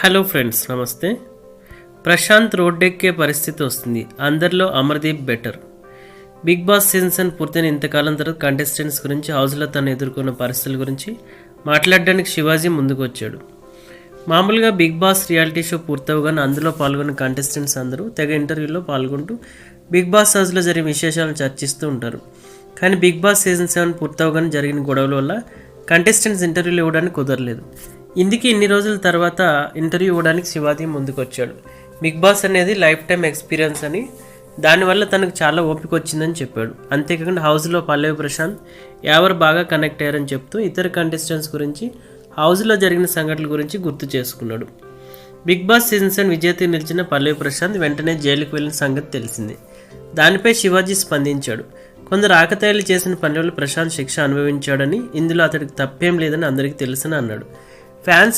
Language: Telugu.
హలో ఫ్రెండ్స్, నమస్తే. ప్రశాంత్ రోడ్డెక్కే పరిస్థితి వస్తుంది. అందరిలో Amardeep better. Bigg Boss season పూర్తయిన ఇంతకాలం తర్వాత కంటెస్టెంట్స్ గురించి, హౌస్లో తను ఎదుర్కొన్న పరిస్థితుల గురించి మాట్లాడడానికి శివాజీ ముందుకు వచ్చాడు. మామూలుగా బిగ్ బాస్ రియాలిటీ షో పూర్తవగానే అందులో పాల్గొన్న కంటెస్టెంట్స్ అందరూ తెగ ఇంటర్వ్యూలో పాల్గొంటూ బిగ్ బాస్ హౌస్లో జరిగిన విశేషాలను చర్చిస్తూ ఉంటారు. కానీ బిగ్ బాస్ సీజన్ 7 పూర్తవగానే జరిగిన గొడవల వల్ల కంటెస్టెంట్స్ ఇంటర్వ్యూలు ఇవ్వడానికి కుదరలేదు. ఇందుకే ఇన్ని రోజుల తర్వాత ఇంటర్వ్యూ ఇవ్వడానికి శివాజీ ముందుకు వచ్చాడు. బిగ్ బాస్ అనేది లైఫ్ టైం ఎక్స్పీరియన్స్ అని, దానివల్ల తనకు చాలా ఓపిక వచ్చిందని చెప్పాడు. అంతేకాకుండా హౌస్లో పల్లవి ప్రశాంత్ ఎవరు బాగా కనెక్ట్ అయ్యారని చెప్తూ ఇతర కంటెస్టెంట్స్ గురించి, హౌస్లో జరిగిన సంఘటనల గురించి గుర్తు చేసుకున్నాడు. బిగ్ బాస్ సీజన్ 7 విజేతగా నిలిచిన పల్లవి ప్రశాంత్ వెంటనే జైలుకు వెళ్ళిన సంగతి తెలిసిందే. దానిపై శివాజీ స్పందించాడు. కొందరు ఆకతాయిలు చేసిన పనుల ప్రశాంత్ శిక్ష అనుభవించాడని, ఇందులో అతడికి తప్పేం లేదని అందరికీ తెలుసని అన్నాడు. ఫ్యాన్స్